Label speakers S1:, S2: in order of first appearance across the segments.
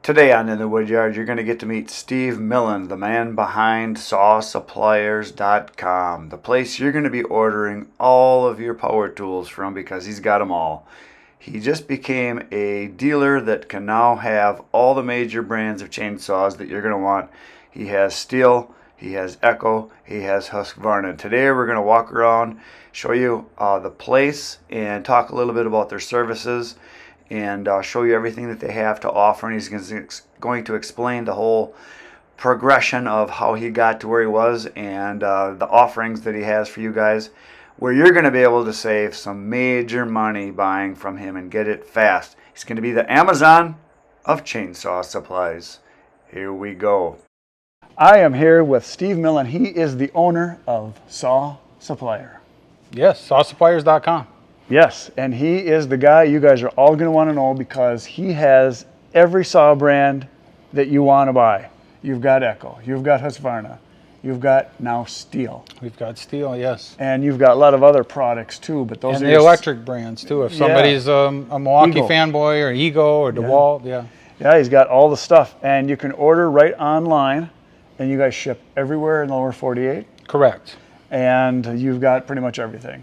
S1: Today on In the Woodyard, you're going to get to meet Steve Millen, the man behind SAWSUPPLIERS.com, the place you're going to be ordering all of your power tools from because he's got them all. He just became a dealer that can now have all the major brands of chainsaws that you're going to want. He has Steel, he has Echo, he has Husqvarna. Today we're going to walk around, show you the place, and talk a little bit about their services, and show you everything that they have to offer. And he's going to explain the whole progression of how he got to where he was, and the offerings that he has for you guys, where you're going to be able to save some major money buying from him and get it fast. He's going to be the Amazon of chainsaw supplies. Here we go. I am here with Steve Millen. He is the owner of Saw Supplier.
S2: Yes, SAWSUPPLIERS.com.
S1: Yes, and he is the guy you guys are all going to want to know because he has every saw brand that you want to buy. You've got Echo, you've got Husqvarna, you've got now Steel.
S2: We've got Steel, yes.
S1: And you've got a lot of other products too, but those
S2: and
S1: are
S2: the electric brands too. If somebody's a Milwaukee fanboy or Ego or DeWalt,
S1: Yeah, he's got all the stuff, and you can order right online, and you guys ship everywhere in the lower 48.
S2: Correct.
S1: And you've got pretty much everything.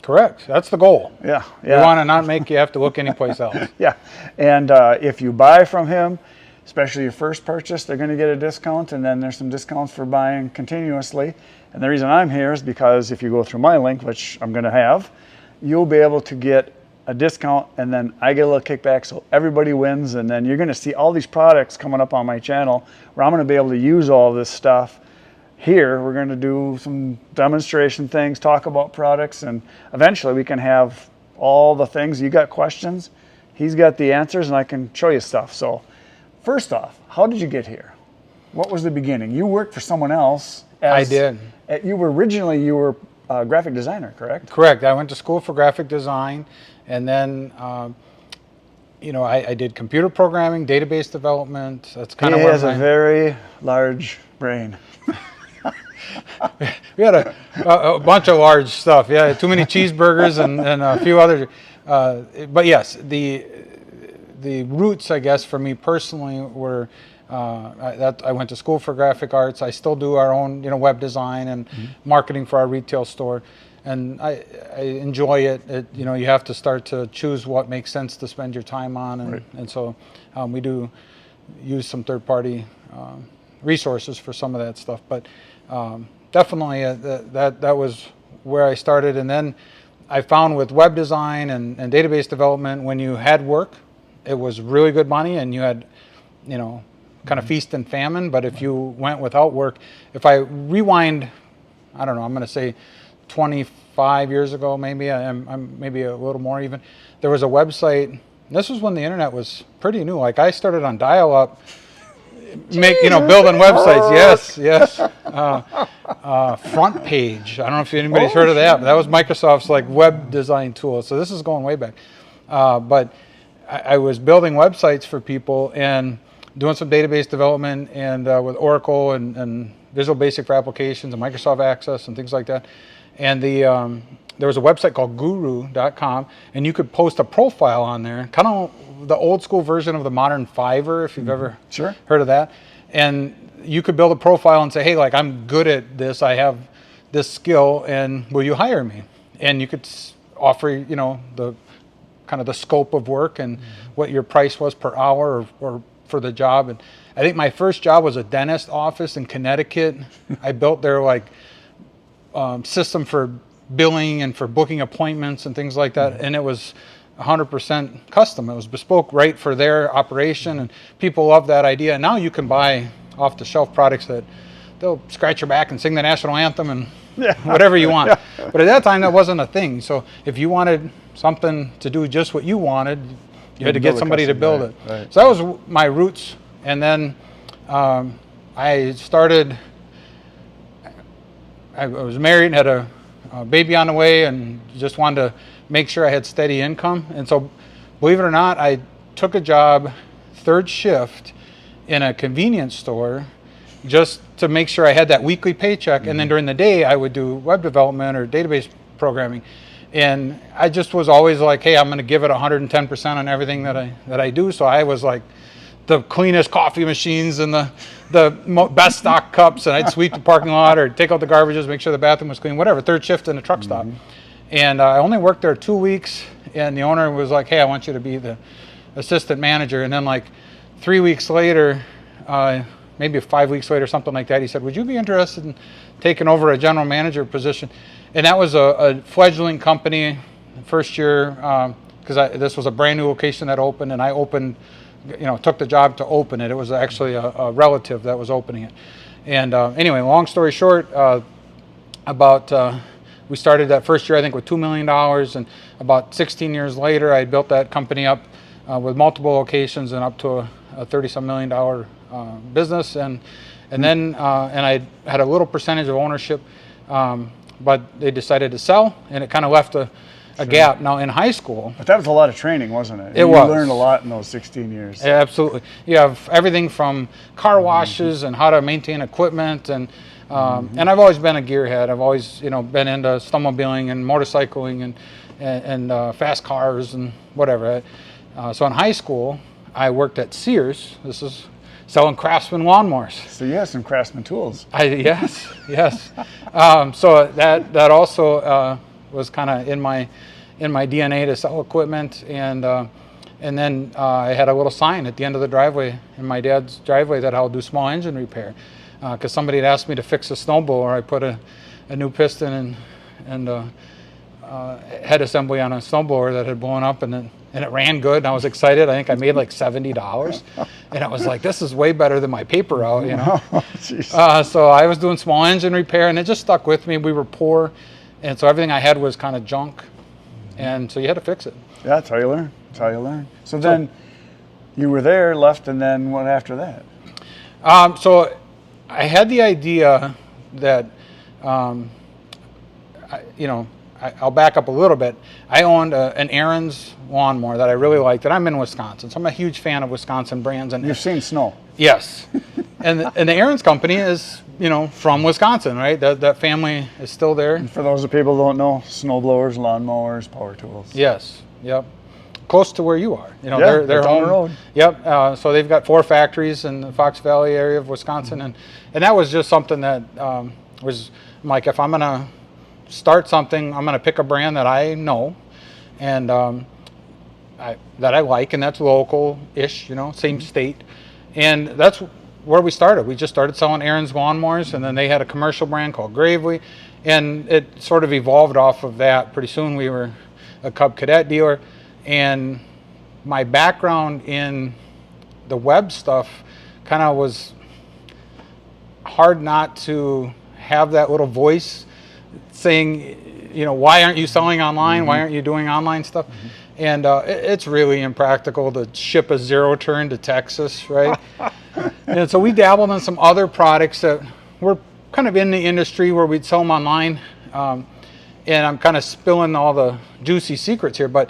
S2: Correct. That's the goal.
S1: Yeah.
S2: We want to not make you have to look anyplace else.
S1: Yeah. And if you buy from him, especially your first purchase, they're going to get a discount, and then there's some discounts for buying continuously. And the reason I'm here is because if you go through my link, which I'm going to have, you'll be able to get a discount, and then I get a little kickback, so everybody wins. And then you're going to see all these products coming up on my channel where I'm going to be able to use all this stuff. Here, we're going to do some demonstration things, talk about products, and eventually we can have all the things. You got questions, he's got the answers, and I can show you stuff. So first off, how did you get here? What was the beginning? You worked for someone else.
S2: I did.
S1: You were a graphic designer, correct?
S2: Correct. I went to school for graphic design, and then I did computer programming, database development. That's kind of
S1: He has a very large brain.
S2: We had a bunch of large stuff. Yeah, too many cheeseburgers and a few other. But yes, the roots, I guess, for me personally were I went to school for graphic arts. I still do our own, web design and marketing for our retail store, and I enjoy it. You have to start to choose what makes sense to spend your time on, and,
S1: right.
S2: and so we do use some third-party resources for some of that stuff, but. Definitely that was where I started, and then I found with web design and database development, when you had work, it was really good money, and you had kind of feast and famine. But if you went without work, if I rewind, I don't know, I'm going to say 25 years ago, maybe I'm maybe a little more even, there was a website. This was when the internet was pretty new. Like I started on dial-up, building websites. Yes. Front Page. I don't know if anybody's heard of that, but that was Microsoft's web design tool. So this is going way back. But I was building websites for people and doing some database development and with Oracle and Visual Basic for applications and Microsoft Access and things like that. And there was a website called Guru.com, and you could post a profile on there, kind of the old school version of the modern Fiverr, if you've ever heard of that. And you could build a profile and say, hey, I'm good at this, I have this skill, and will you hire me? And you could offer, the kind of the scope of work and what your price was per hour or for the job. And I think my first job was a dentist office in Connecticut. I built their system for billing and for booking appointments and things like that, and it was 100% custom. It was bespoke right for their operation, and people love that idea. And now you can buy off-the-shelf products that they'll scratch your back and sing the national anthem and whatever you want. But at that time, that wasn't a thing. So if you wanted something to do just what you wanted, you had to get somebody to build it. Right. So that was my roots. And then I started, I was married and had a baby on the way, and just wanted to make sure I had steady income. And so, believe it or not, I took a job third shift in a convenience store just to make sure I had that weekly paycheck. And then during the day, I would do web development or database programming. And I just was always like, hey, I'm going to give it 110% on everything that I do. So I was the cleanest coffee machines and the best stock cups, and I'd sweep the parking lot or take out the garbages, make sure the bathroom was clean, whatever. Third shift in a truck stop. And I only worked there 2 weeks, and the owner was like, "Hey, I want you to be the assistant manager." And then like 3 weeks later, maybe 5 weeks later, something like that, he said, "Would you be interested in taking over a general manager position?" And that was a fledgling company, first year, because this was a brand new location that opened, and I took the job to open it. It was actually a relative that was opening it. And anyway, long story short, we started that first year, I think, with $2 million, and about 16 years later, I built that company up with multiple locations and up to a $30-some million business, and I had a little percentage of ownership, but they decided to sell, and it kind of left a gap. Now in high school,
S3: but that was a lot of training, wasn't it?
S2: You
S3: learned a lot in those 16 years.
S2: Yeah, absolutely. You have everything from car washes and how to maintain equipment, and I've always been a gearhead. I've always been into snowmobiling and motorcycling and fast cars and whatever. So in high school, I worked at Sears. This is selling Craftsman lawnmowers.
S3: So you have some Craftsman tools.
S2: Yes. So that also was kind of in my DNA to sell equipment, and then I had a little sign at the end of the driveway in my dad's driveway that I'll do small engine repair, because somebody had asked me to fix a snowblower. I put a new piston and head assembly on a snowblower that had blown up, and it ran good, and I was excited. I think I made like $70, and I was like, this is way better than my paper route, so I was doing small engine repair, and it just stuck with me. We were poor, and so everything I had was kind of junk, and so you had to fix it.
S3: Yeah, that's how you learn. So then you were there, left, and then what after that?
S2: So I had the idea that, I'll back up a little bit. I owned an Aaron's lawnmower that I really liked, and I'm in Wisconsin, so I'm a huge fan of Wisconsin brands. And
S3: you've seen snow.
S2: Yes, and the Aaron's company is from Wisconsin, right? That family is still there.
S3: And for those of people who don't know, snowblowers, lawnmowers, power tools.
S2: Yes, yep. Close to where you are.
S3: They're
S2: they're
S3: down
S2: home.
S3: the road.
S2: Yep. So they've got 4 factories in the Fox Valley area of Wisconsin, and that was just something that was like, if I'm gonna start something, I'm gonna pick a brand that I know, and that I like, and that's local-ish, same state, and that's where we started. We just started selling Aaron's lawnmowers, and then they had a commercial brand called Gravely, and it sort of evolved off of that. Pretty soon we were a Cub Cadet dealer, and my background in the web stuff kind of was hard not to have that little voice saying, why aren't you selling online? Why aren't you doing online stuff? And it's really impractical to ship a zero turn to Texas, right? And so we dabbled in some other products that were kind of in the industry where we'd sell them online. And I'm kind of spilling all the juicy secrets here, but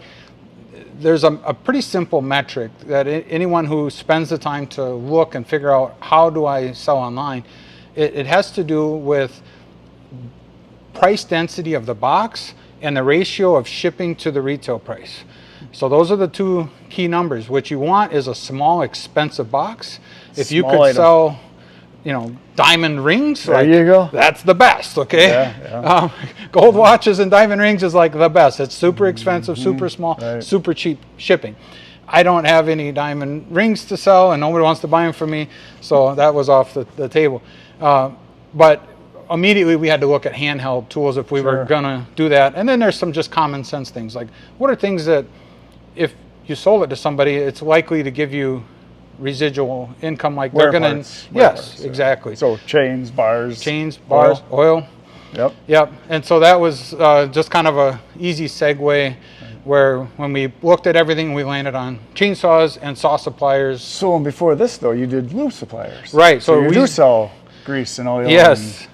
S2: there's a pretty simple metric that anyone who spends the time to look and figure out how do I sell online, it has to do with price density of the box and the ratio of shipping to the retail price. So those are the 2 key numbers. What you want is a small, expensive box. If you could sell, diamond rings,
S3: there you go.
S2: That's the best, okay?
S3: Yeah.
S2: Gold watches and diamond rings is like the best. It's super expensive, super small, super cheap shipping. I don't have any diamond rings to sell, and nobody wants to buy them from me, so that was off the table. But immediately we had to look at handheld tools if we were going to do that. And then there's some just common sense things, like what are things that if you sold it to somebody, it's likely to give you residual income, like they're going to, yes, exactly.
S3: So chains, bars,
S2: oil.
S3: Yep.
S2: And so that was just kind of a easy segue, where when we looked at everything, we landed on chainsaws and SAWSUPPLIERS.
S3: So
S2: before
S3: this though, you did lube suppliers,
S2: right?
S3: So we do sell grease and oil.
S2: Yes.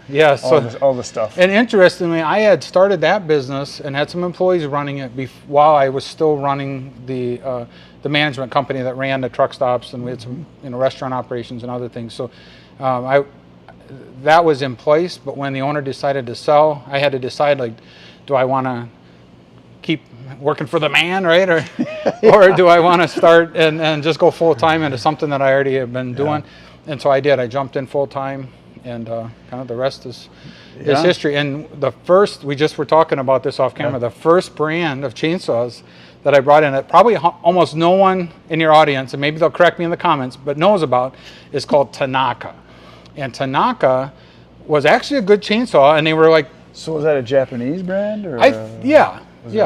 S3: All the stuff.
S2: And interestingly, I had started that business and had some employees running it while I was still running the management company that ran the truck stops, and we had some restaurant operations and other things. So that was in place. But when the owner decided to sell, I had to decide, like, do I want to keep working for the man, right? Or do I want to start and just go full time into something that I already have been doing? And so I did. I jumped in full time, and kind of the rest is history. And the first, we just were talking about this off camera, the first brand of chainsaws that I brought in that probably almost no one in your audience, and maybe they'll correct me in the comments, but knows about, is called Tanaka. And Tanaka was actually a good chainsaw, and they were like,
S3: So was that a Japanese brand? Or
S2: yeah.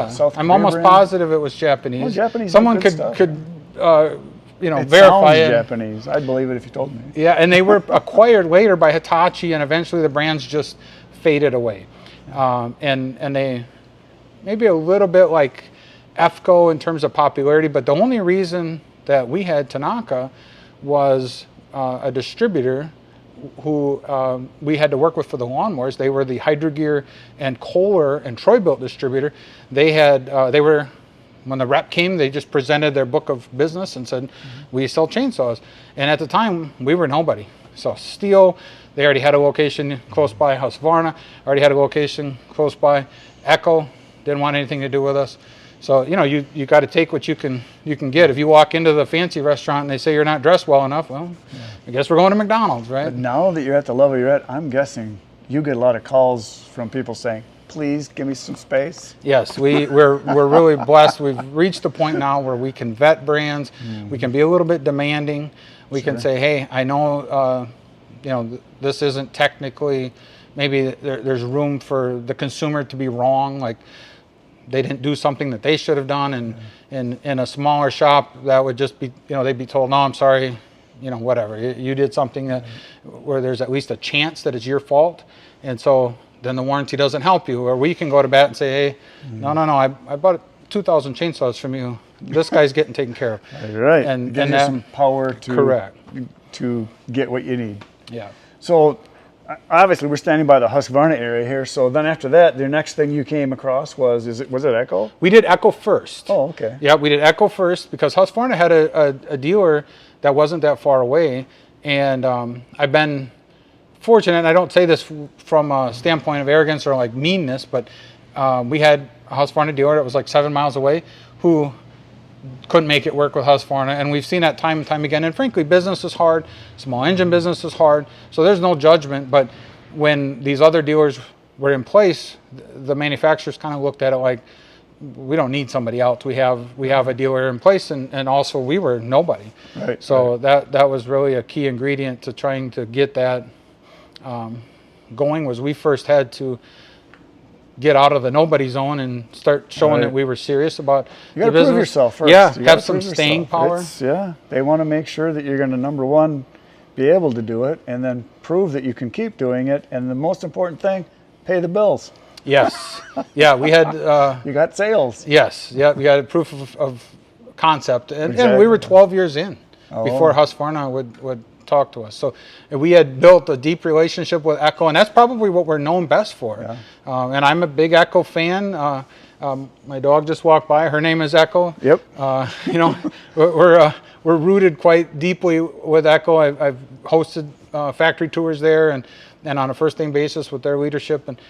S3: South
S2: I'm
S3: Korea
S2: almost
S3: brand?
S2: positive it was Japanese.
S3: Oh, Japanese
S2: Someone
S3: have good
S2: could
S3: stuff. It
S2: verify
S3: sounds
S2: it.
S3: Japanese. I'd believe it if you told me.
S2: Yeah, and they were acquired later by Hitachi, and eventually the brands just faded away. And they maybe a little bit like EFCO in terms of popularity, but the only reason that we had Tanaka was a distributor who we had to work with for the lawnmowers. They were the Hydrogear and Kohler and Troy-Bilt distributor. They were, when the rep came, they just presented their book of business and said, we sell chainsaws. And at the time, we were nobody. So Steel, they already had a location close by. Husqvarna already had a location close by. Echo didn't want anything to do with us. So, you got to take what you can get. If you walk into the fancy restaurant and they say you're not dressed well enough, well, I guess we're going to McDonald's, right?
S3: But now that you're at the level you're at, I'm guessing you get a lot of calls from people saying, please give me some space.
S2: Yes, we're really blessed. We've reached a point now where we can vet brands. We can be a little bit demanding. We can say, hey, I know, this isn't technically, maybe there's room for the consumer to be wrong, like they didn't do something that they should have done. And in a smaller shop, that would just be, they'd be told, no, I'm sorry, whatever. You did something where there's at least a chance that it's your fault. And so then the warranty doesn't help you. Or we can go to bat and say, hey, no, I bought 2,000 chainsaws from you. This guy's getting taken care of.
S3: Right.
S2: And
S3: give you some power to
S2: correct.
S3: To get what you need.
S2: Yeah.
S3: So obviously we're standing by the Husqvarna area here. So then after that, the next thing you came across was it Echo?
S2: We did Echo first.
S3: Oh, okay.
S2: Yeah, we did Echo first because Husqvarna had a dealer that wasn't that far away. And I've been fortunate, and I don't say this from a standpoint of arrogance or like meanness, but we had a Husqvarna dealer that was like 7 miles away who couldn't make it work with Husqvarna, and we've seen that time and time again. And frankly, business is hard, small engine business is hard, so there's no judgment. But when these other dealers were in place, the manufacturers kind of looked at it like, we don't need somebody else. We have a dealer in place, and also we were nobody.
S3: Right.
S2: So that was really a key ingredient to trying to get that going. Was we first had to get out of the nobody zone and start showing that we were serious about
S3: you got to prove yourself first.
S2: Yeah,
S3: you
S2: have some staying power.
S3: They want to make sure that you're going to, number one, be able to do it, and then prove that you can keep doing it. And the most important thing, pay the bills.
S2: Yes. Yeah, we had.
S3: You got sales.
S2: Yes. Yeah, we had a proof of concept, and
S3: Exactly.
S2: we were 12 years in before Husqvarna would talk to us. So we had built a deep relationship with Echo, and that's probably what we're known best for.
S3: Yeah.
S2: And I'm a big Echo fan. My dog just walked by. Her name is Echo.
S3: Yep.
S2: We're rooted quite deeply with Echo. I've hosted factory tours there and on a first name basis with their leadership, and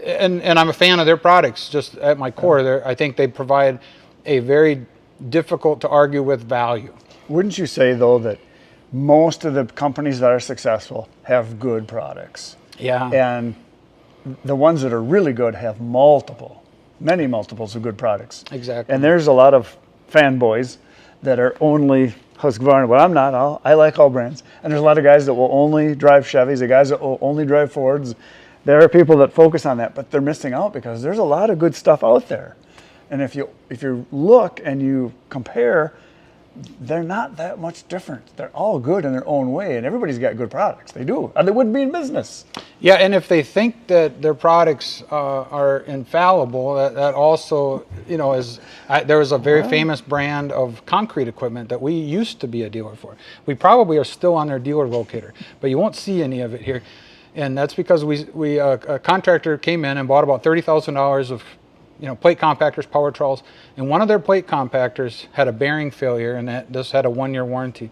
S2: and I'm a fan of their products. Just at my core, I think they provide a very difficult to argue with value.
S3: Wouldn't you say, though, that most of the companies that are successful have good products?
S2: Yeah.
S3: And the ones that are really good have many multiples of good products.
S2: Exactly.
S3: And there's a lot of fanboys that are only Husqvarna. Well, I'm not. I like all brands. And there's a lot of guys that will only drive Chevys, the guys that will only drive Fords. There are people that focus on that, but they're missing out because there's a lot of good stuff out there. And if you look and you compare, they're not that much different. They're all good in their own way, and everybody's got good products. They do, or they wouldn't be in business.
S2: Yeah, and if they think that their products are infallible, that also, there was a very famous brand of concrete equipment that we used to be a dealer for. We probably are still on their dealer locator, but you won't see any of it here. And that's because a contractor came in and bought about $30,000 of plate compactors, power trowels, and one of their plate compactors had a bearing failure, and this had a 1-year warranty.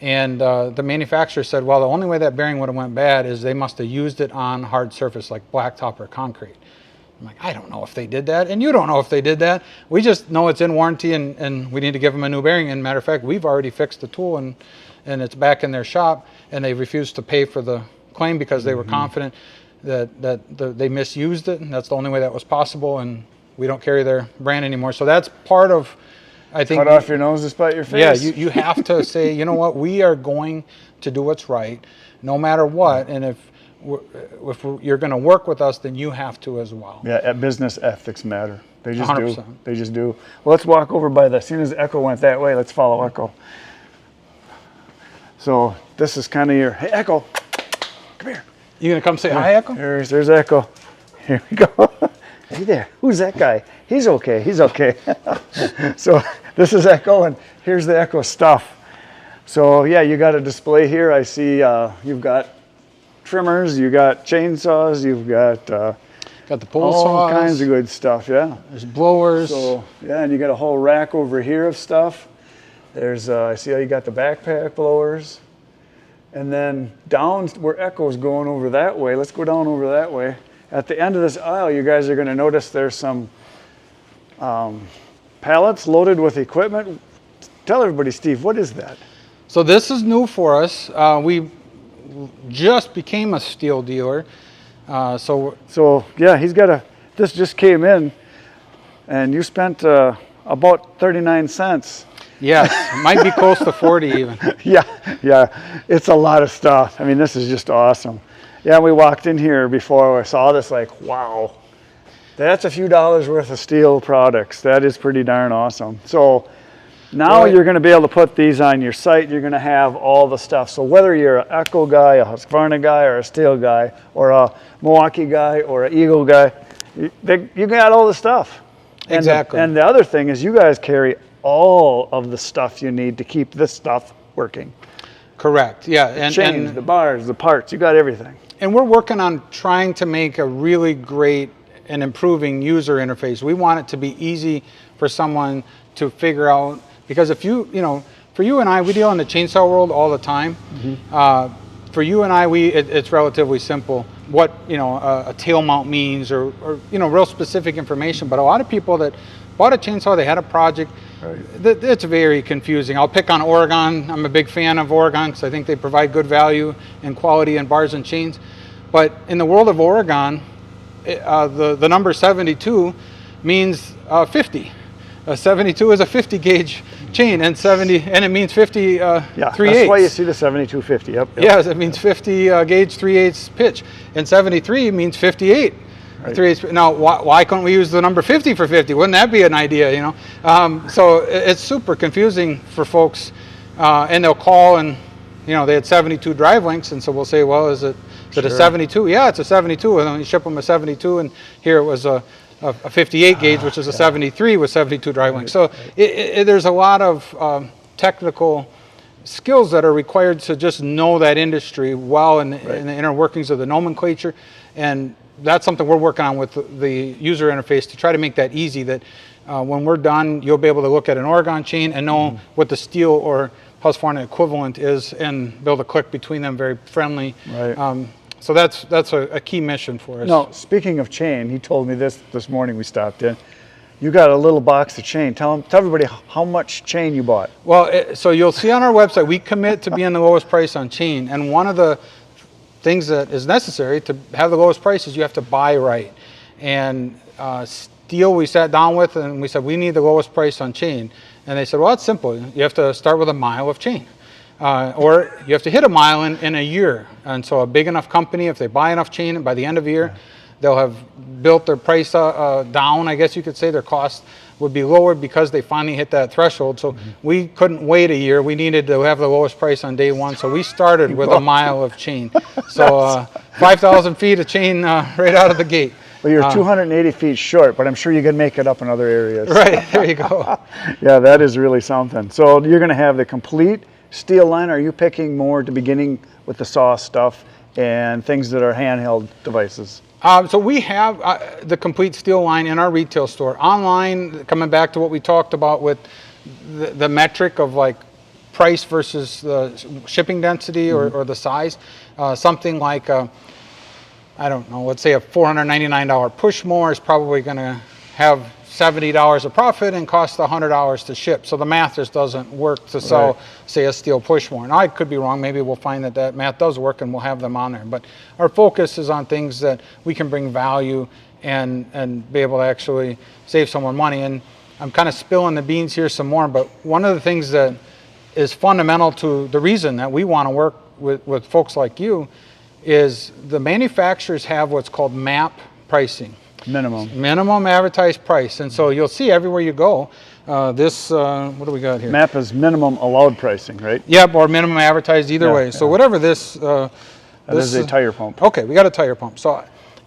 S2: And the manufacturer said, well, the only way that bearing would have went bad is they must have used it on hard surface like blacktop or concrete. I'm like, I don't know if they did that, and you don't know if they did that. We just know it's in warranty, and we need to give them a new bearing. And matter of fact, we've already fixed the tool, and it's back in their shop, and they refused to pay for the claim because they were confident that they misused it, and that's the only way that was possible, and we don't carry their brand anymore. So that's part of, I think.
S3: Cut off your nose to spite your face.
S2: Yeah, you have to say, you know what, we are going to do what's right, no matter what, and if you're going to work with us, then you have to as well.
S3: Yeah, business ethics matter. They just
S2: 100%.
S3: do. They just do. Well, let's walk over by as soon as Echo went that way, let's follow Echo. So this is kind of your, hey, Echo, come here.
S2: You going to come say hi, Echo?
S3: There's Echo. Here we go. Hey there, who's that guy? He's okay, he's okay. So this is Echo, and here's the Echo stuff. So yeah, you got a display here. I see you've got trimmers, you got chainsaws, you've got
S2: got the pull
S3: all
S2: saws,
S3: kinds of good stuff. Yeah.
S2: There's blowers.
S3: So yeah, and you got a whole rack over here of stuff. There's I see how you got the backpack blowers, and then down where Echo's going over that way. Let's go down over that way. At the end of this aisle, you guys are going to notice there's some pallets loaded with equipment. Tell everybody, Steve, what is that?
S2: So this is new for us. We just became a steel dealer.
S3: So yeah, he's got this just came in, and you spent about 39 cents.
S2: Yes, might be close to 40 even.
S3: Yeah, it's a lot of stuff. I mean, this is just awesome. Yeah, we walked in here before I saw this, like, wow, that's a few dollars worth of steel products. That is pretty darn awesome. So now you're going to be able to put these on your site. You're going to have all the stuff. So whether you're an Echo guy, a Husqvarna guy, or a Steel guy, or a Milwaukee guy, or an Eagle guy, you got all the stuff.
S2: Exactly.
S3: And the other thing is you guys carry all of the stuff you need to keep this stuff working.
S2: Correct. Yeah. And
S3: chains, the bars, the parts, you got everything.
S2: And we're working on trying to make a really great and improving user interface. We want it to be easy for someone to figure out, because if you know, for you and I, we deal in the chainsaw world all the time. For you and I, it's relatively simple what, you know, a tail mount means, or you know, real specific information. But a lot of people that bought a chainsaw, they had a project, it's very confusing. I'll pick on Oregon. I'm a big fan of Oregon because I think they provide good value and quality in bars and chains. But in the world of Oregon, the number 72 means 50. 72 is a 50 gauge chain, and it means 50
S3: yeah,
S2: 3/8.
S3: That's why you see the 7250. Yep.
S2: Yes, it means 50 gauge 3/8 pitch, and 73 means 58. Right. 3/8. Now, why couldn't we use the number 50 for 50? Wouldn't that be an idea? You know, so it's super confusing for folks, and they'll call, and you know, they had 72 drive links, and so we'll say, well, is it a 72? Yeah, it's a 72, and then you ship them a 72, and here it was a 58 gauge, which is a 73 with 72 drive links. So there's a lot of technical skills that are required to just know that industry well, in the inner workings of the nomenclature, and that's something we're working on with the user interface to try to make that easy, that when we're done, you'll be able to look at an Oregon chain and know what the Steel or Husqvarna equivalent is, and be able to click between them very friendly.
S3: Right.
S2: So that's a key mission for us.
S3: Now, speaking of chain, he told me this morning we stopped in. You got a little box of chain. Tell everybody how much chain you bought.
S2: Well, so you'll see on our website, we commit to being the lowest price on chain, and one of the things that is necessary to have the lowest price is you have to buy right. And Steel, we sat down with, and we said, we need the lowest price on chain. And they said, well, it's simple. You have to start with a mile of chain. Or you have to hit a mile in a year. And so a big enough company, if they buy enough chain, and by the end of the year, they'll have built their price down, I guess you could say. Their cost would be lower because they finally hit that threshold. So we couldn't wait a year. We needed to have the lowest price on day one. So we started with a mile of chain. So 5,000 feet of chain right out of the gate.
S3: Well, you're 280 feet short, but I'm sure you can make it up in other areas.
S2: Right, there you go.
S3: Yeah, that is really something. So you're going to have the complete Steel line. Are you picking more at the beginning with the saw stuff and things that are handheld devices?
S2: So we have the complete Steel line in our retail store. Online, coming back to what we talked about with the metric of like price versus the shipping density or the size, something like I don't know, let's say a $499 push mower is probably going to have $70 of profit and cost $100 to ship. So the math just doesn't work to sell, say, a steel push mower. Now, I could be wrong. Maybe we'll find that that math does work and we'll have them on there. But our focus is on things that we can bring value and be able to actually save someone money. And I'm kind of spilling the beans here some more, but one of the things that is fundamental to the reason that we want to work with folks like you is the manufacturers have what's called MAP pricing. Minimum advertised price. And so you'll see everywhere you go, what do we got here?
S3: MAP is minimum allowed pricing, right?
S2: Yep, or minimum advertised either way. So whatever this...
S3: that is a tire pump.
S2: Okay, we got a tire pump. So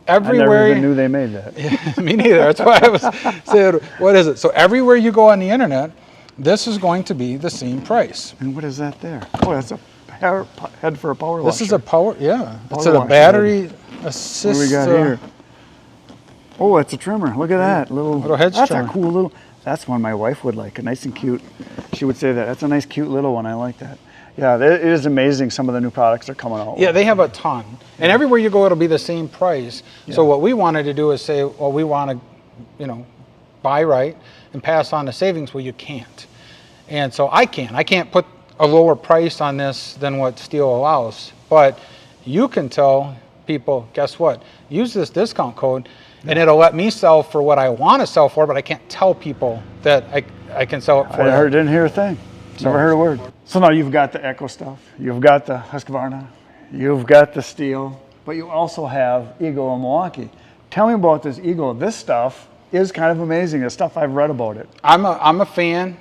S2: everywhere...
S3: I never even knew they made that.
S2: Yeah, me neither. That's why I was saying, what is it? So everywhere you go on the internet, this is going to be the same price.
S3: And what is that there? Oh, that's a head for a power washer.
S2: This is a power, yeah. It's
S3: Power
S2: a battery assist.
S3: What do we got here? Oh, it's a trimmer. Look at that. Little
S2: hedge
S3: that's
S2: trimmer.
S3: A cool little, that's one my wife would like. A nice and cute. She would say that. That's a nice, cute little one. I like that. Yeah, it is amazing some of the new products are coming out.
S2: Yeah, they have a ton. And everywhere you go, it'll be the same price. Yeah. So what we wanted to do is say, well, we want to, buy right and pass on the savings. Well, you can't. And so I can't put a lower price on this than what steel allows. But you can tell people, guess what? Use this discount code and it'll let me sell for what I want to sell for, but I can't tell people that I can sell it for.
S3: Didn't hear a thing. Never heard a word. So now you've got the Echo stuff, you've got the Husqvarna, you've got the steel, but you also have Eagle and Milwaukee. Tell me about this Eagle. This stuff is kind of amazing. The stuff I've read about it.
S2: I'm a fan.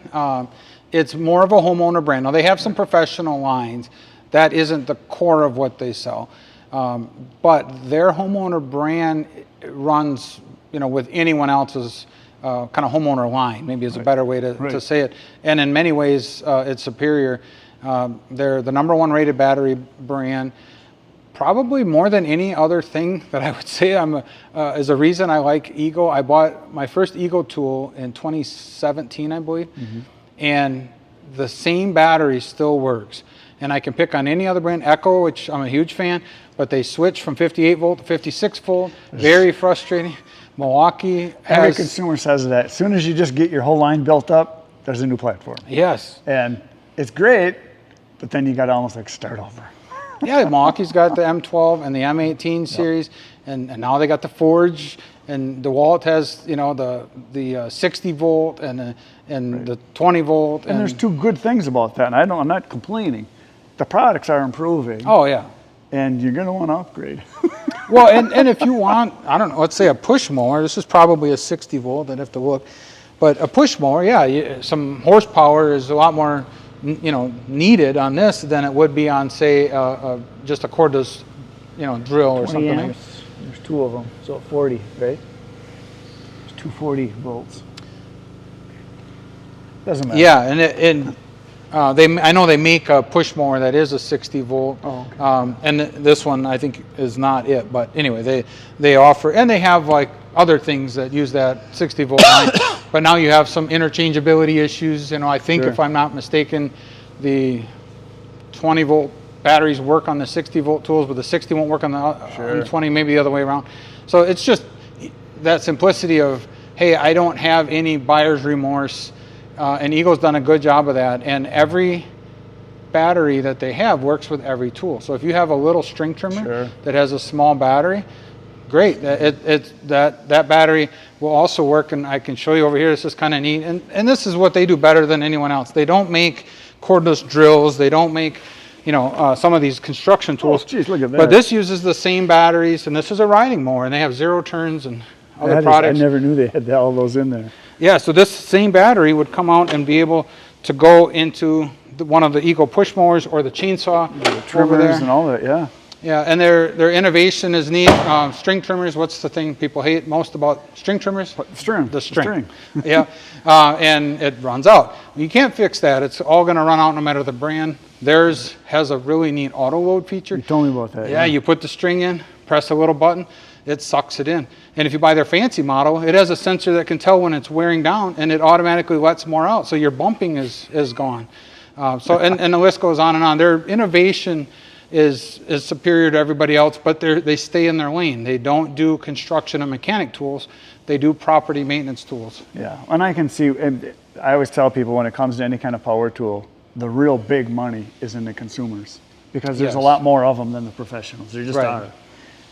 S2: It's more of a homeowner brand. Now they have some professional lines. That isn't the core of what they sell. But their homeowner brand runs, with anyone else's kind of homeowner line, maybe is a better way to say it. And in many ways, it's superior. They're the #1 rated battery brand. Probably more than any other thing that I would say is a reason I like Eagle. I bought my first Eagle tool in 2017, I believe. Mm-hmm. And the same battery still works. And I can pick on any other brand, Echo, which I'm a huge fan, but they switch from 58 volt to 56 volt. Very frustrating. Milwaukee has...
S3: Every consumer says that. As soon as you just get your whole line built up, there's a new platform.
S2: Yes.
S3: And it's great, but then you got to almost like start over.
S2: Yeah, Milwaukee's got the M12 and the M18 series, and now they got the Forge, and DeWalt has the 60 volt and the 20 volt.
S3: And there's two good things about that, and I'm not complaining. The products are improving.
S2: Oh yeah.
S3: And you're going to want to upgrade.
S2: Well, and if you want, I don't know, let's say a push mower. This is probably a 60 volt. I'd have to look, but a push mower, yeah, some horsepower is a lot more needed on this than it would be on, say, just a cordless, drill or something.
S3: Amps. There's two of them, so 40, right? There's 240 volts. Doesn't matter.
S2: Yeah, I know they make a push mower that is a 60 volt.
S3: Oh, okay.
S2: And this one I think is not it, but anyway, they offer, and they have like other things that use that 60 volt line. But now you have some interchangeability issues. I think if I'm not mistaken, the 20 volt batteries work on the 60 volt tools, but the 60 won't work on the 20, maybe the other way around. So it's just that simplicity of, hey, I don't have any buyer's remorse, and Eagle's done a good job of that. And every battery that they have works with every tool. So if you have a little string trimmer that has a small battery, great. That battery will also work, and I can show you over here. This is kind of neat, and this is what they do better than anyone else. They don't make cordless drills. They don't make, some of these construction tools.
S3: Oh, geez, look at that.
S2: But this uses the same batteries, and this is a riding mower, and they have zero turns and other products.
S3: I never knew they had all those in there.
S2: Yeah, so this same battery would come out and be able to go into one of the Eagle push mowers or the chainsaw
S3: the trimmers and all that, yeah.
S2: Yeah, and their innovation is neat. String trimmers, what's the thing people hate most about string trimmers?
S3: The string.
S2: Yeah, and it runs out. You can't fix that. It's all going to run out no matter the brand. Theirs has a really neat auto load feature.
S3: You told me about that.
S2: Yeah, you put the string in, press a little button, it sucks it in. And if you buy their fancy model, it has a sensor that can tell when it's wearing down, and it automatically lets more out. So your bumping is gone. And the list goes on and on. Their innovation is superior to everybody else, but they stay in their lane. They don't do construction and mechanic tools. They do property maintenance tools.
S3: Yeah, and I can see, and I always tell people when it comes to any kind of power tool, the real big money is in the consumers, because there's a lot more of them than the professionals. There just are.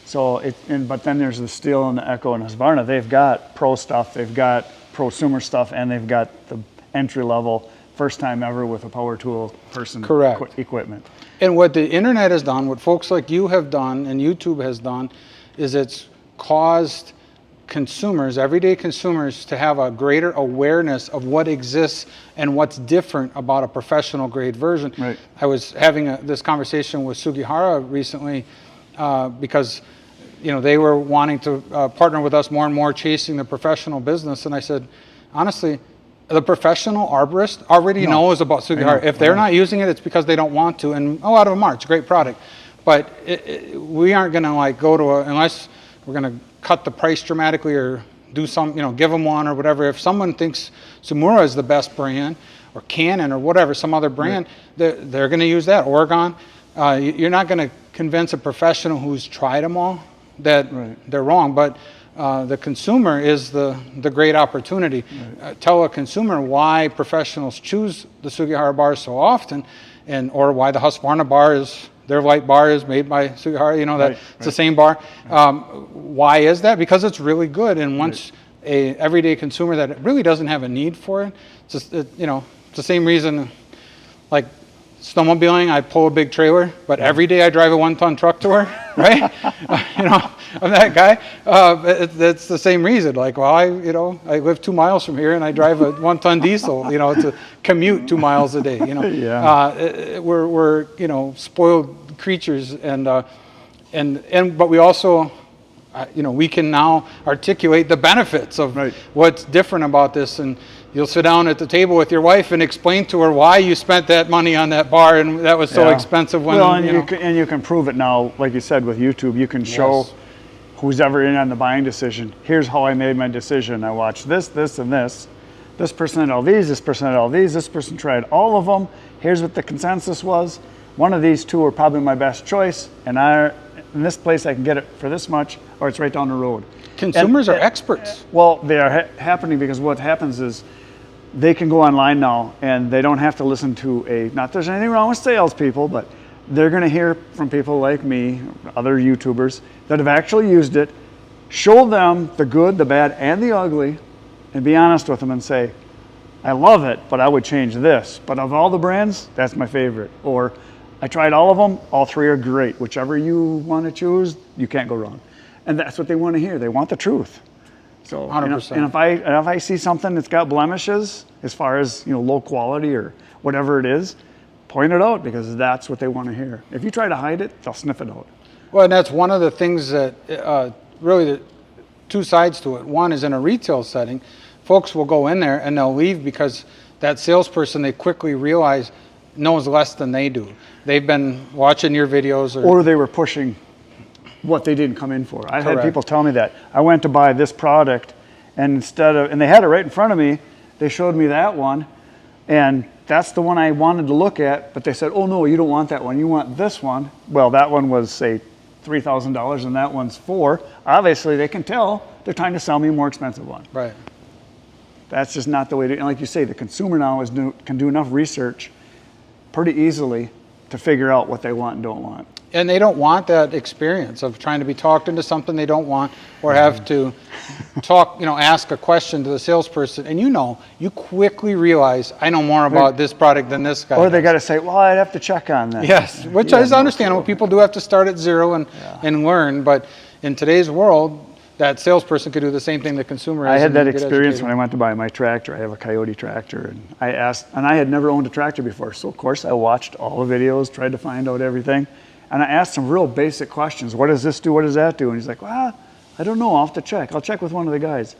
S3: So but then there's the Steel and the Echo and Husqvarna. They've got pro stuff, they've got prosumer stuff, and they've got the entry level, first time ever with a power tool person equipment.
S2: And what the internet has done, what folks like you have done and YouTube has done, is it's caused consumers, everyday consumers, to have a greater awareness of what exists and what's different about a professional grade version.
S3: Right.
S2: I was having this conversation with Sugihara recently because they were wanting to partner with us more and more, chasing the professional business. And I said, honestly, the professional arborist already knows about Sugihara. If they're not using it, it's because they don't want to. And out of a mark, it's a great product. But we aren't going to go to unless we're going to cut the price dramatically or do some, give them one or whatever. If someone thinks Sumura is the best brand, or Canon or whatever, some other brand, they're going to use that. Oregon. You're not going to convince a professional who's tried them all that they're wrong. But the consumer is the great opportunity. Tell a consumer why professionals choose the Sugihara bar so often, or why the Husqvarna bar their light bar is made by Sugihara. It's the same bar. Why is that? Because it's really good. And once a everyday consumer that really doesn't have a need for it, it's just, it's the same reason, like snowmobiling, I pull a big trailer, but every day I drive a 1-ton truck to work, right? I'm that guy. It's the same reason. Like, well, I live 2 miles from here and I drive a 1-ton diesel, to commute 2 miles a day. We're spoiled creatures, but we also, we can now articulate the benefits of what's different about this. And you'll sit down at the table with your wife and explain to her why you spent that money on that bar and that was so expensive.
S3: You can prove it now, like you said, with YouTube. You can show who's ever in on the buying decision. Here's how I made my decision. I watched this, and this. This person had all these, this person had all these, this person tried all of them. Here's what the consensus was. One of these two are probably my best choice, and in this place I can get it for this much, or it's right down the road.
S2: Consumers are experts.
S3: Well, they are happening because what happens is they can go online now and they don't have to listen to not there's anything wrong with salespeople, but they're going to hear from people like me, other YouTubers that have actually used it, show them the good, the bad, and the ugly, and be honest with them and say, I love it, but I would change this. But of all the brands, that's my favorite. Or I tried all of them, all three are great. Whichever you want to choose, you can't go wrong. And that's what they want to hear. They want the truth. So
S2: 100%.
S3: And if I see something that's got blemishes, as far as low quality or whatever it is, point it out, because that's what they want to hear. If you try to hide it, they'll sniff it out.
S2: Well, and that's one of the things that really the two sides to it. One is in a retail setting, folks will go in there and they'll leave because that salesperson, they quickly realize, knows less than they do. They've been watching your videos,
S3: or they were pushing what they didn't come in for. I've had people tell me that. I went to buy this product, and and they had it right in front of me, they showed me that one, and that's the one I wanted to look at, but they said, oh no, you don't want that one, you want this one. Well, that one was, say, $3,000 and that one's $4,000. Obviously, they can tell they're trying to sell me a more expensive one.
S2: Right.
S3: That's just not the way to, and like you say, the consumer now can do enough research pretty easily to figure out what they want and don't want.
S2: And they don't want that experience of trying to be talked into something they don't want, or have to ask a question to the salesperson. And you quickly realize, I know more about this product than this guy.
S3: Or they got to say, well, I'd have to check on that.
S2: Yes, which is understandable. People do have to start at zero and learn. But in today's world, that salesperson could do the same thing the consumer is.
S3: I had that experience when I went to buy my tractor. I have a Coyote tractor, and I had never owned a tractor before. So of course I watched all the videos, tried to find out everything. And I asked some real basic questions. What does this do? What does that do? And he's like, well, I don't know. I'll have to check. I'll check with one of the guys.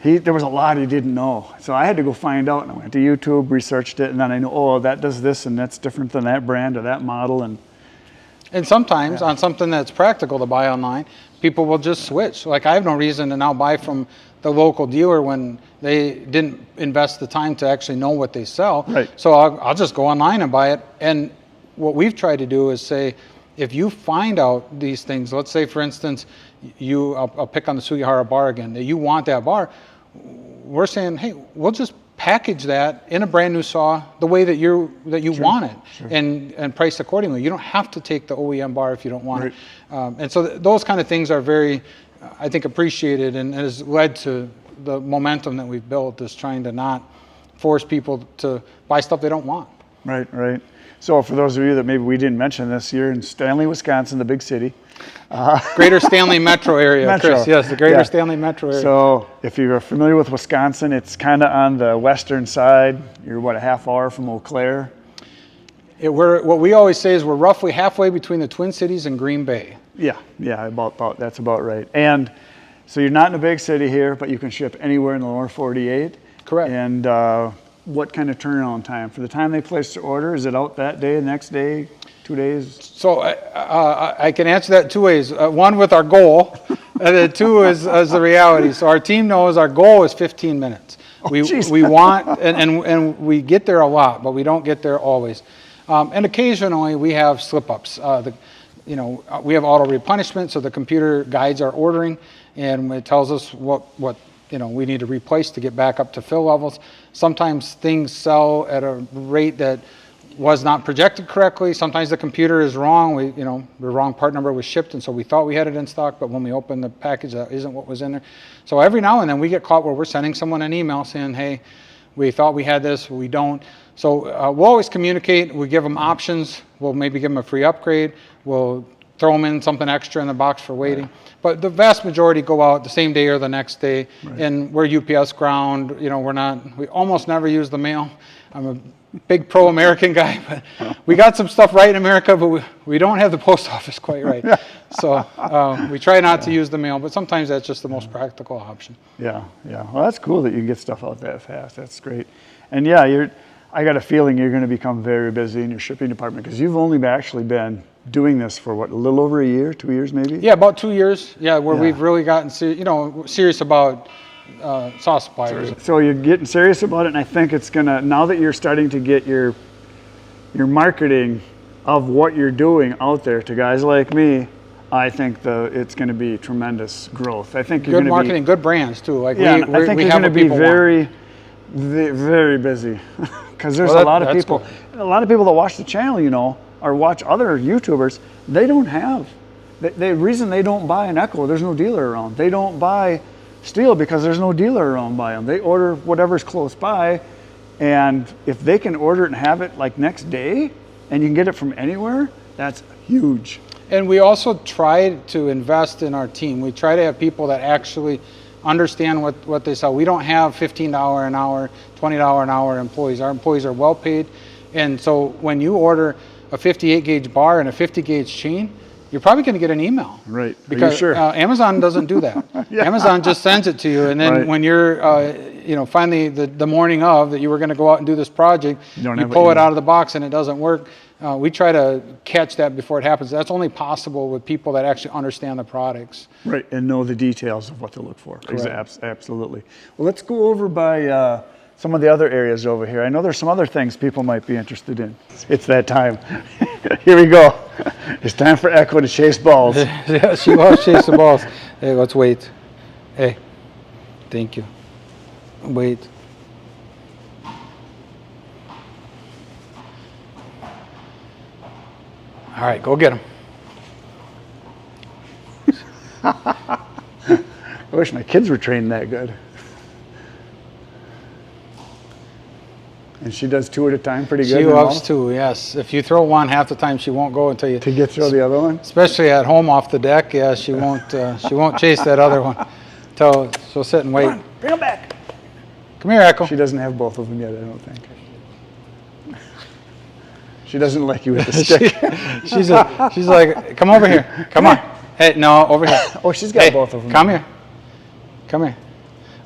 S3: There was a lot he didn't know. So I had to go find out. And I went to YouTube, researched it, and then I know, oh, that does this, and that's different than that brand or that model.
S2: And sometimes on something that's practical to buy online, people will just switch. Like, I have no reason to now buy from the local dealer when they didn't invest the time to actually know what they sell.
S3: Right.
S2: So I'll just go online and buy it. And what we've tried to do is say, if you find out these things, let's say for instance, I'll pick on the Sugihara bar again, that you want that bar, we're saying, hey, we'll just package that in a brand new saw the way that you want it, and price accordingly. You don't have to take the OEM bar if you don't want it. And so those kind of things are very, I think, appreciated, and has led to the momentum that we've built, is trying to not force people to buy stuff they don't want.
S3: Right, right. So for those of you that maybe we didn't mention this, you're in Stanley, Wisconsin, the big city.
S2: Greater Stanley metro area, Chris. Yes, the Greater Stanley metro area.
S3: So if you're familiar with Wisconsin, it's kind of on the western side. You're, what, a half hour from Eau Claire?
S2: What we always say is we're roughly halfway between the Twin Cities and Green Bay.
S3: Yeah, that's about right. And so you're not in a big city here, but you can ship anywhere in the lower 48.
S2: Correct.
S3: And what kind of turnaround time? For the time they place the order, is it out that day, the next day, 2 days?
S2: So I can answer that two ways. One, with our goal, and then two is the reality. So our team knows our goal is 15 minutes. We want, and we get there a lot, but we don't get there always. And occasionally we have slip-ups. We have auto replenishment, so the computer guides our ordering, and it tells us what we need to replace to get back up to fill levels. Sometimes things sell at a rate that was not projected correctly. Sometimes the computer is wrong. The wrong part number was shipped, and so we thought we had it in stock, but when we open the package, that isn't what was in there. So every now and then we get caught where we're sending someone an email saying, hey, we thought we had this, we don't. So we'll always communicate. We give them options. We'll maybe give them a free upgrade. We'll throw them in something extra in the box for waiting. Right. But the vast majority go out the same day or the next day. Right. And we're UPS ground. We almost never use the mail. I'm a big pro-American guy, but we got some stuff right in America, but we don't have the post office quite right. So we try not to use the mail, but sometimes that's just the most practical option.
S3: Yeah. Well, that's cool that you can get stuff out that fast. That's great. And yeah, I got a feeling you're going to become very busy in your shipping department, because you've only actually been doing this for what, a little over a year, 2 years maybe?
S2: Yeah, about 2 years. Yeah, we've really gotten serious about SAWSUPPLIERS.
S3: So you're getting serious about it, and I think it's gonna, now that you're starting to get your marketing of what you're doing out there to guys like me, I think it's going to be tremendous growth. I think you're
S2: good marketing, good brands too.
S3: I think you're going to be very, very busy, because there's a lot of people that watch the channel, or watch other YouTubers. They don't have the reason they don't buy an Echo. There's no dealer around. They don't buy steel because there's no dealer around by them. They order whatever's close by, and if they can order it and have it like next day, and you can get it from anywhere, that's huge.
S2: And we also try to invest in our team. We try to have people that actually understand what they sell. We don't have $15 an hour, $20 an hour employees. Our employees are well paid. And so when you order a 58 gauge bar and a 50 gauge chain, you're probably going to get an email.
S3: Right.
S2: Because
S3: sure?
S2: Amazon doesn't do that. Amazon just sends it to you. And then when you're, finally the morning of that you were going to go out and do this project, you pull it out of the box and it doesn't work. We try to catch that before it happens. That's only possible with people that actually understand the products.
S3: Right, and know the details of what to look for. Absolutely. Well, let's go over by some of the other areas over here. I know there's some other things people might be interested in. It's that time. Here we go. It's time for Echo to chase balls.
S2: Yeah, she loves chasing balls. Hey, let's wait. Hey, thank you. Wait. All right, go get him.
S3: I wish my kids were trained that good. And she does two at a time pretty good.
S2: She loves two, yes. If you throw one, half the time she won't go until you...
S3: To get through the other one?
S2: Especially at home off the deck, yeah, she won't chase that other one. Until she'll sit and wait.
S3: Come on, bring them back.
S2: Come here, Echo.
S3: She doesn't have both of them yet, I don't think. She doesn't like you with the stick.
S2: she's like, come over here. Come on. Hey, no, over here.
S3: Oh, she's got both of them.
S2: Come here. Come here.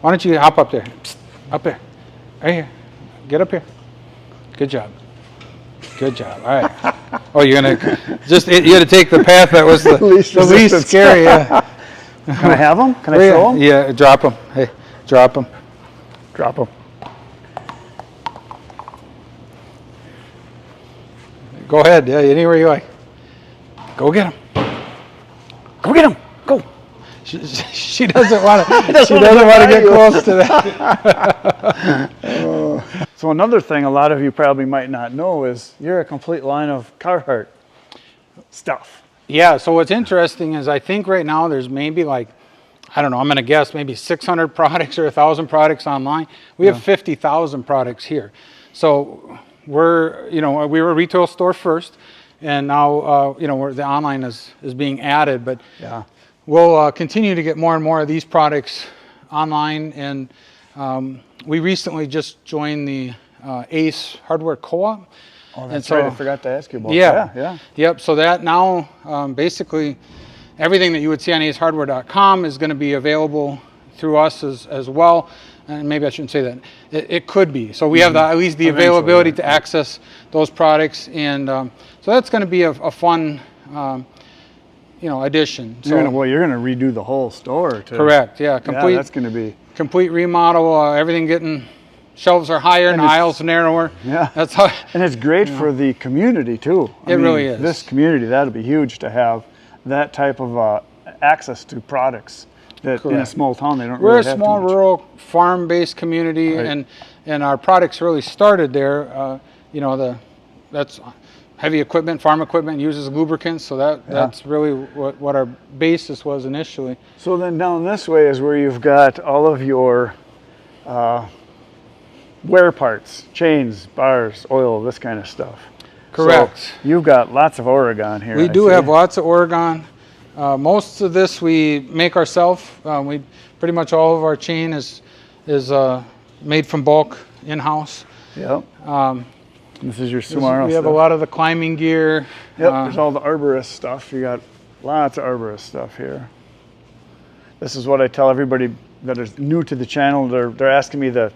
S2: Why don't you hop up there? Psst, up there. Right here. Get up here. Good job. Good job. All right. Oh, you're going to you had to take the path that was the least scary. Yeah.
S3: Can I have them? Can I throw them?
S2: Yeah, drop them. Hey, drop them. Drop them. Go ahead. Yeah, anywhere you like. Go get him. Go get him. Go. She doesn't want to. She doesn't want to get close to that.
S3: So another thing a lot of you probably might not know is you're a complete line of Carhartt stuff.
S2: Yeah. So what's interesting is I think right now there's maybe like, I don't know, I'm going to guess maybe 600 products or 1,000 products online. We have 50,000 products here. So we're, we were a retail store first, and now, the online is being added, but we'll continue to get more and more of these products online. And we recently just joined the ACE Hardware Co-op.
S3: Oh, that's right. I forgot to ask you about that. Yeah.
S2: Yep. So that now, basically, everything that you would see on acehardware.com is going to be available through us as well. And maybe I shouldn't say that. It could be. So we have at least the availability to access those products. And so that's going to be a fun, addition. So,
S3: you're going to redo the whole store too.
S2: Correct. Yeah. Complete.
S3: That's going to be
S2: complete remodel. Everything getting, shelves are higher and aisles narrower.
S3: Yeah.
S2: That's how.
S3: And it's great for the community too.
S2: It really is.
S3: This community, that'll be huge to have that type of access to products that in a small town they don't
S2: We're
S3: really have.
S2: We're a small rural farm-based community, and our products really started there. That's heavy equipment, farm equipment uses lubricants, so that's really what our basis was initially.
S3: So then down this way is where you've got all of your wear parts, chains, bars, oil, this kind of stuff.
S2: Correct.
S3: So you've got lots of Oregon here.
S2: We do have lots of Oregon. Most of this we make ourselves. We pretty much all of our chain is made from bulk in-house.
S3: Yep. This is your Sumaro
S2: We have
S3: stuff.
S2: a lot of the climbing gear.
S3: Yep. There's all the arborist stuff. You got lots of arborist stuff here. This is what I tell everybody that is new to the channel. They're asking me the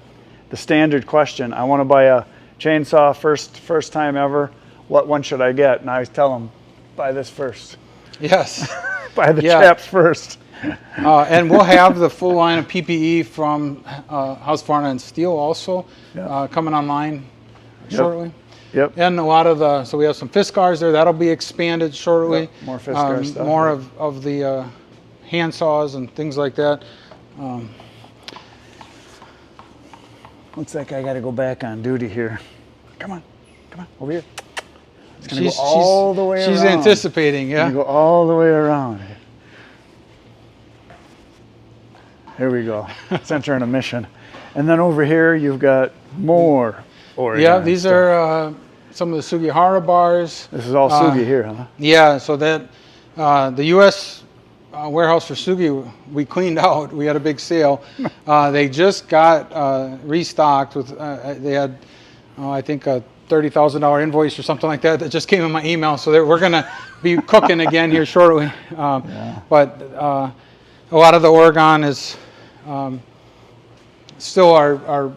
S3: standard question. I want to buy a chainsaw first time ever. What one should I get? And I always tell them, buy this first.
S2: Yes.
S3: Buy the chaps first.
S2: And we'll have the full line of PPE from Husqvarna and Steel also coming online shortly.
S3: Yep.
S2: And a lot of so we have some Fiskars there. That'll be expanded shortly.
S3: Yep. More Fiskar stuff.
S2: More of the hand saws and things like that.
S3: Looks like I got to go back on duty here. Come on, over here. It's going to go all the way around.
S2: She's anticipating, yeah.
S3: Go all the way around. Here we go. Center on a mission. And then over here, you've got more Oregon.
S2: Yeah, these are some of the Sugihara bars.
S3: This is all Sugi here, huh?
S2: Yeah, so that the U.S. Warehouse for Sugi, we cleaned out. We had a big sale. They just got restocked with, they had, I think, a $30,000 invoice or something like that just came in my email. So we're going to be cooking again here shortly. But a lot of the Oregon is still our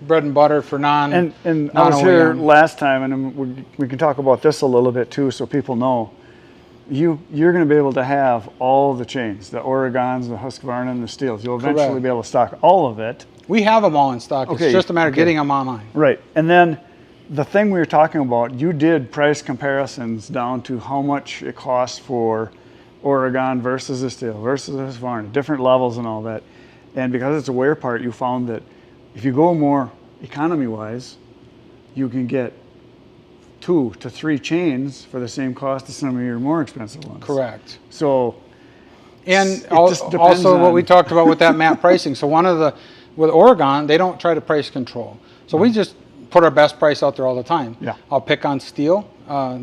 S2: bread and butter for non.
S3: And I was here last time, and we can talk about this a little bit too, so people know. You're going to be able to have all the chains, the Oregons, the Husqvarna, and the Steels. You'll eventually be able to stock all of it.
S2: We have them all in stock. It's just a matter of getting them online.
S3: Right. And then the thing we were talking about, you did price comparisons down to how much it costs for Oregon versus the Steel versus the Husqvarna, different levels and all that. And because it's a wear part, you found that if you go more economy-wise, you can get 2 to 3 chains for the same cost as some of your more expensive ones.
S2: Correct.
S3: So,
S2: and also what we talked about with that map pricing. So with Oregon, they don't try to price control. So we just put our best price out there all the time.
S3: Yeah.
S2: I'll pick on Steel.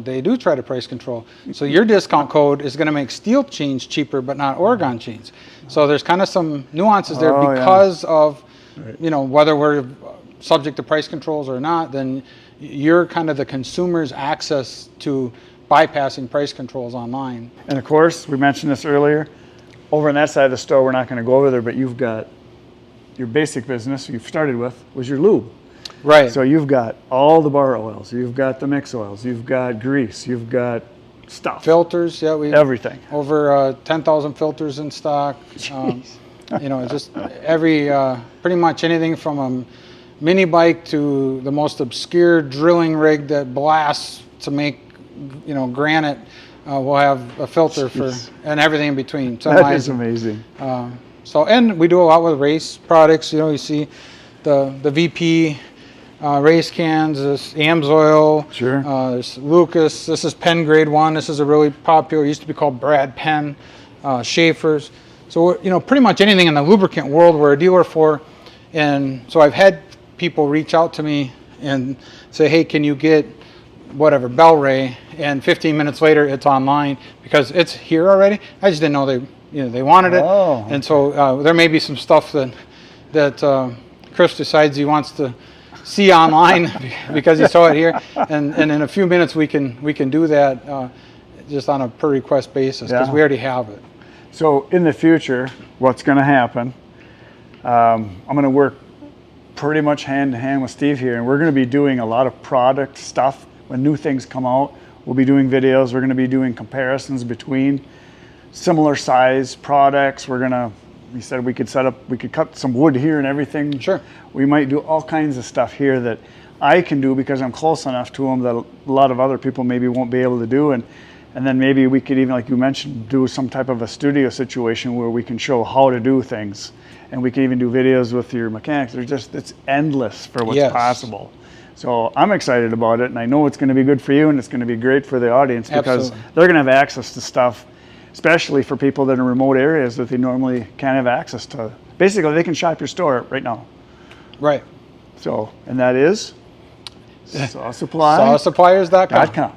S2: They do try to price control. So your discount code is going to make Steel chains cheaper, but not Oregon chains. So there's kind of some nuances there because of, whether we're subject to price controls or not, then you're kind of the consumer's access to bypassing price controls online.
S3: And of course, we mentioned this earlier, over on that side of the store, we're not going to go over there, but you've got your basic business you've started with was your lube.
S2: Right.
S3: So you've got all the bar oils, you've got the mix oils, you've got grease, you've got stuff.
S2: Filters,
S3: everything.
S2: Over 10,000 filters in stock. Just every, pretty much anything from a mini bike to the most obscure drilling rig that blasts to make granite will have a filter for, and everything in between.
S3: That is amazing.
S2: And we do a lot with race products. You see the VP race cans, this Amsoil.
S3: Sure.
S2: There's Lucas. This is Penn Grade 1. This is a really popular, it used to be called Brad Penn. Schaefer's. So, pretty much anything in the lubricant world we're a dealer for. And so I've had people reach out to me and say, hey, can you get whatever, Bel-Ray? And 15 minutes later, it's online because it's here already. I just didn't know they wanted it.
S3: Oh, okay.
S2: And so there may be some stuff that Chris decides he wants to see online because he saw it here. And in a few minutes, we can do that just on a per request basis because we already have it.
S3: So in the future, what's going to happen, I'm going to work pretty much hand in hand with Steve here, and we're going to be doing a lot of product stuff. When new things come out, we'll be doing videos. We're going to be doing comparisons between similar size products. We said we could cut some wood here and everything.
S2: Sure.
S3: We might do all kinds of stuff here that I can do because I'm close enough to them that a lot of other people maybe won't be able to do. And then maybe we could even, like you mentioned, do some type of a studio situation where we can show how to do things. And we can even do videos with your mechanics. It's endless for what's possible. So I'm excited about it, and I know it's going to be good for you, and it's going to be great for the audience because they're going to have access to stuff, especially for people that are in remote areas that they normally can't have access to. Basically, they can shop your store right now.
S2: Right.
S3: So, and that is SAWSUPPLIERS.
S2: SAWSUPPLIERS.com.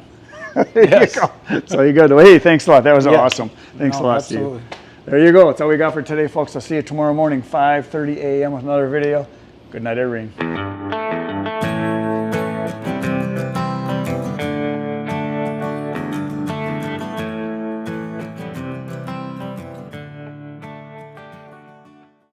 S3: Yes. You go. So you go. Hey, thanks a lot. That was awesome. Thanks a lot,
S2: absolutely.
S3: Steve. There you go. That's all we got for today, folks. I'll see you tomorrow morning, 5:30 a.m. with another video. Good night, everyone.